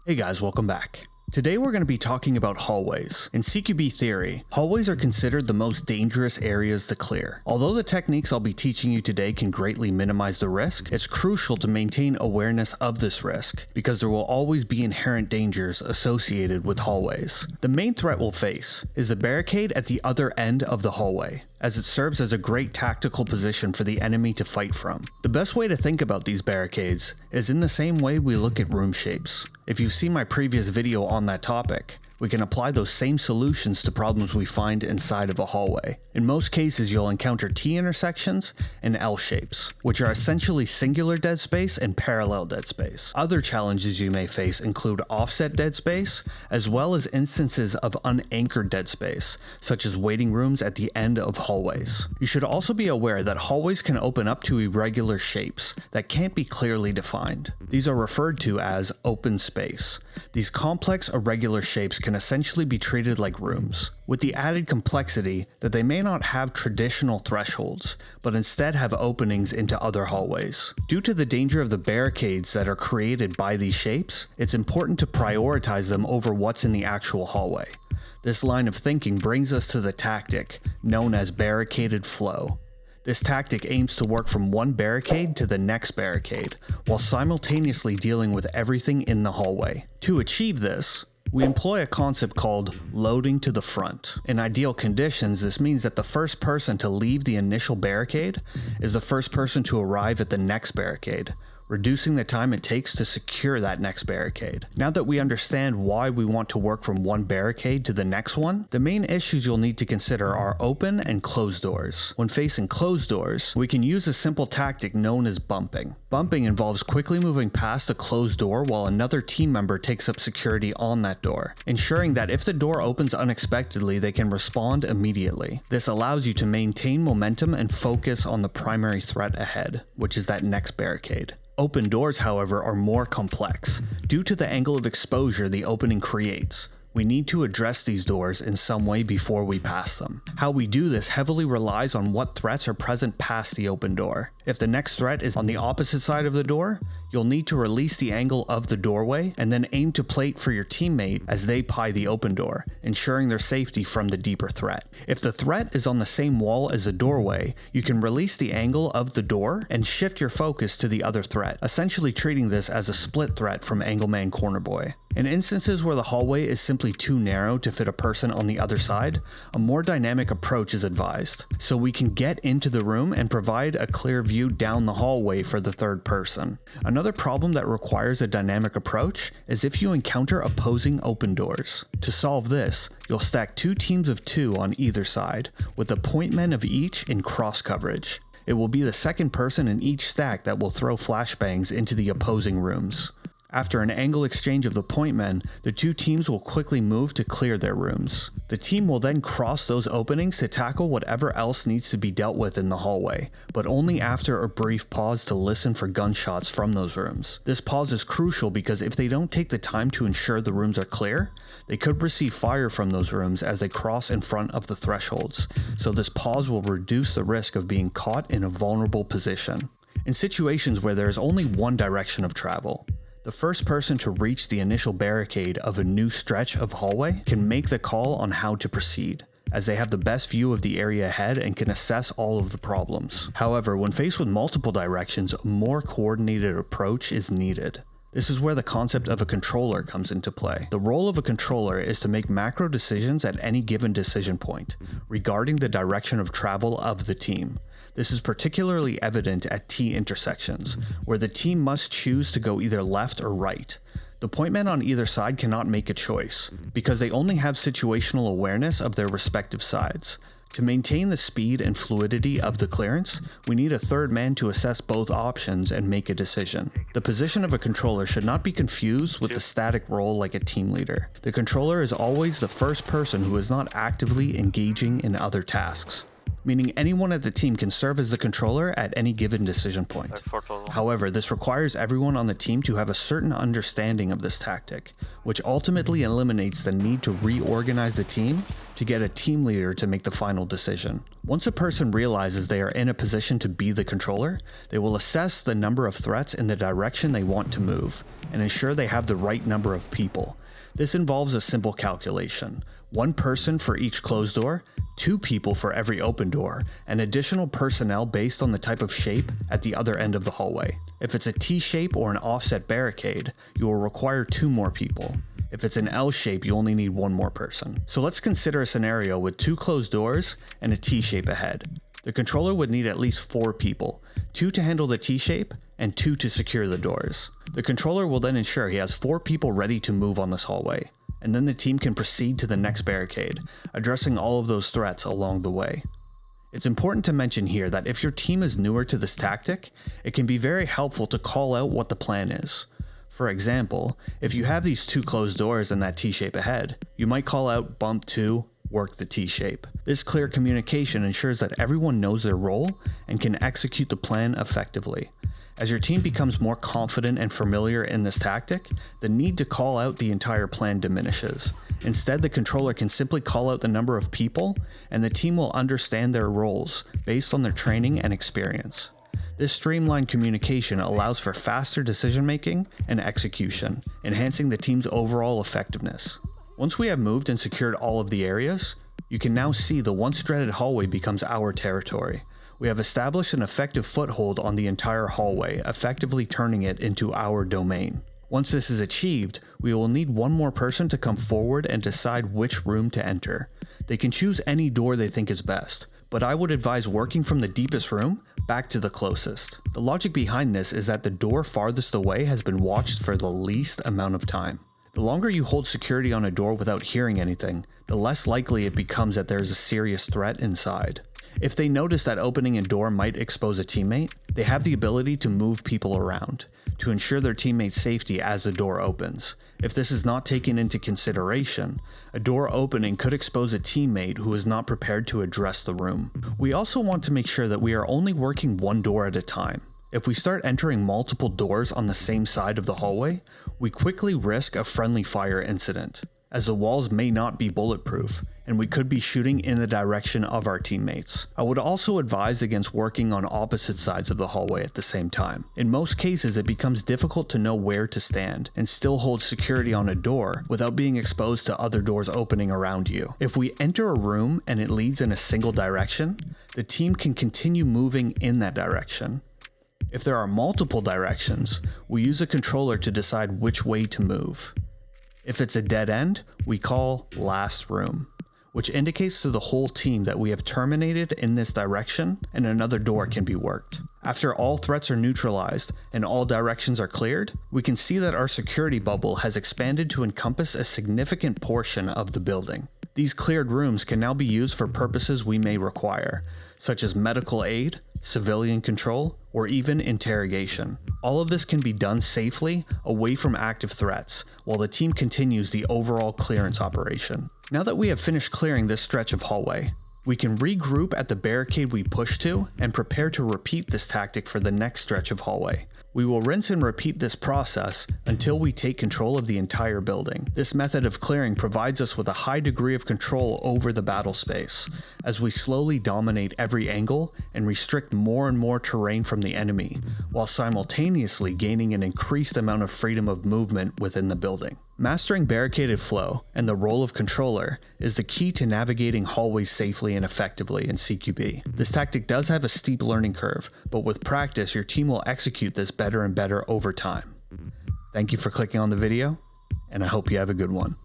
Hey guys, welcome back. Today we're going to be talking about hallways. In CQB theory, hallways are considered the most dangerous areas to clear. Although the techniques I'll be teaching you today can greatly minimize the risk, it's crucial to maintain awareness of this risk, because there will always be inherent dangers associated with hallways. The main threat we'll face is a barricade at the other end of the hallway, as it serves as a great tactical position for the enemy to fight from. The best way to think about these barricades is in the same way we look at room shapes. If you've seen my previous video on that topic, we can apply those same solutions to problems we find inside of a hallway. In most cases, you'll encounter T intersections and L shapes, which are essentially singular dead space and parallel dead space. Other challenges you may face include offset dead space, as well as instances of unanchored dead space, such as waiting rooms at the end of hallways. You should also be aware that hallways can open up to irregular shapes that can't be clearly defined. These are referred to as open space. These complex irregular shapes can essentially be treated like rooms, with the added complexity that they may not have traditional thresholds, but instead have openings into other hallways. Due to the danger of the barricades that are created by these shapes, it's important to prioritize them over what's in the actual hallway. This line of thinking brings us to the tactic known as barricaded flow. This tactic aims to work from one barricade to the next barricade, while simultaneously dealing with everything in the hallway. To achieve this, we employ a concept called loading to the front. In ideal conditions, this means that the first person to leave the initial barricade is the first person to arrive at the next barricade, reducing the time it takes to secure that next barricade. Now that we understand why we want to work from one barricade to the next one, the main issues you'll need to consider are open and closed doors. When facing closed doors, we can use a simple tactic known as bumping. Bumping involves quickly moving past a closed door while another team member takes up security on that door, ensuring that if the door opens unexpectedly, they can respond immediately. This allows you to maintain momentum and focus on the primary threat ahead, which is that next barricade. Open doors, however, are more complex. Due to the angle of exposure the opening creates, we need to address these doors in some way before we pass them. How we do this heavily relies on what threats are present past the open door. If the next threat is on the opposite side of the door, you'll need to release the angle of the doorway and then aim to plate for your teammate as they pie the open door, ensuring their safety from the deeper threat. If the threat is on the same wall as the doorway, you can release the angle of the door and shift your focus to the other threat, essentially treating this as a split threat from Angleman Corner Boy. In instances where the hallway is simply too narrow to fit a person on the other side, a more dynamic approach is advised, so we can get into the room and provide a clear view down the hallway for the third person. Another problem that requires a dynamic approach is if you encounter opposing open doors. To solve this, you'll stack two teams of two on either side, with the point men of each in cross coverage. It will be the second person in each stack that will throw flashbangs into the opposing rooms. After an angle exchange of the point men, the two teams will quickly move to clear their rooms. The team will then cross those openings to tackle whatever else needs to be dealt with in the hallway, but only after a brief pause to listen for gunshots from those rooms. This pause is crucial because if they don't take the time to ensure the rooms are clear, they could receive fire from those rooms as they cross in front of the thresholds, so this pause will reduce the risk of being caught in a vulnerable position. In situations where there is only one direction of travel, the first person to reach the initial barricade of a new stretch of hallway can make the call on how to proceed, as they have the best view of the area ahead and can assess all of the problems. However, when faced with multiple directions, a more coordinated approach is needed. This is where the concept of a controller comes into play. The role of a controller is to make macro decisions at any given decision point regarding the direction of travel of the team. This is particularly evident at T intersections, where the team must choose to go either left or right. The point men on either side cannot make a choice, because they only have situational awareness of their respective sides. To maintain the speed and fluidity of the clearance, we need a third man to assess both options and make a decision. The position of a controller should not be confused with the static role like a team leader. The controller is always the first person who is not actively engaging in other tasks, meaning anyone at the team can serve as the controller at any given decision point. However, this requires everyone on the team to have a certain understanding of this tactic, which ultimately eliminates the need to reorganize the team to get a team leader to make the final decision. Once a person realizes they are in a position to be the controller, they will assess the number of threats in the direction they want to move, and ensure they have the right number of people. This involves a simple calculation: 1 person for each closed door, 2 people for every open door, and additional personnel based on the type of shape at the other end of the hallway. If it's a T-shape or an offset barricade, you will require 2 more people. If it's an L shape, you only need 1 more person. So let's consider a scenario with 2 closed doors and a T-shape ahead. The controller would need at least 4 people, 2 to handle the T-shape and 2 to secure the doors. The controller will then ensure he has 4 people ready to move on this hallway, and then the team can proceed to the next barricade, addressing all of those threats along the way. It's important to mention here that if your team is newer to this tactic, it can be very helpful to call out what the plan is. For example, if you have these 2 closed doors and that T-shape ahead, you might call out bump 2, work the T-shape. This clear communication ensures that everyone knows their role and can execute the plan effectively. As your team becomes more confident and familiar in this tactic, the need to call out the entire plan diminishes. Instead, the controller can simply call out the number of people, and the team will understand their roles based on their training and experience. This streamlined communication allows for faster decision making and execution, enhancing the team's overall effectiveness. Once we have moved and secured all of the areas, you can now see the once dreaded hallway becomes our territory. We have established an effective foothold on the entire hallway, effectively turning it into our domain. Once this is achieved, we will need 1 more person to come forward and decide which room to enter. They can choose any door they think is best, but I would advise working from the deepest room back to the closest. The logic behind this is that the door farthest away has been watched for the least amount of time. The longer you hold security on a door without hearing anything, the less likely it becomes that there is a serious threat inside. If they notice that opening a door might expose a teammate, they have the ability to move people around to ensure their teammate's safety as the door opens. If this is not taken into consideration, a door opening could expose a teammate who is not prepared to address the room. We also want to make sure that we are only working 1 door at a time. If we start entering multiple doors on the same side of the hallway, we quickly risk a friendly fire incident, as the walls may not be bulletproof, and we could be shooting in the direction of our teammates. I would also advise against working on opposite sides of the hallway at the same time. In most cases, it becomes difficult to know where to stand and still hold security on a door without being exposed to other doors opening around you. If we enter a room and it leads in a single direction, the team can continue moving in that direction. If there are multiple directions, we use a controller to decide which way to move. If it's a dead end, we call last room, which indicates to the whole team that we have terminated in this direction and another door can be worked. After all threats are neutralized and all directions are cleared, we can see that our security bubble has expanded to encompass a significant portion of the building. These cleared rooms can now be used for purposes we may require, such as medical aid, civilian control, or even interrogation. All of this can be done safely, away from active threats, while the team continues the overall clearance operation. Now that we have finished clearing this stretch of hallway, we can regroup at the barricade we pushed to and prepare to repeat this tactic for the next stretch of hallway. We will rinse and repeat this process until we take control of the entire building. This method of clearing provides us with a high degree of control over the battle space, as we slowly dominate every angle and restrict more and more terrain from the enemy, while simultaneously gaining an increased amount of freedom of movement within the building. Mastering barricaded flow and the role of controller is the key to navigating hallways safely and effectively in CQB. This tactic does have a steep learning curve, but with practice, your team will execute this better and better over time. Thank you for clicking on the video, and I hope you have a good one.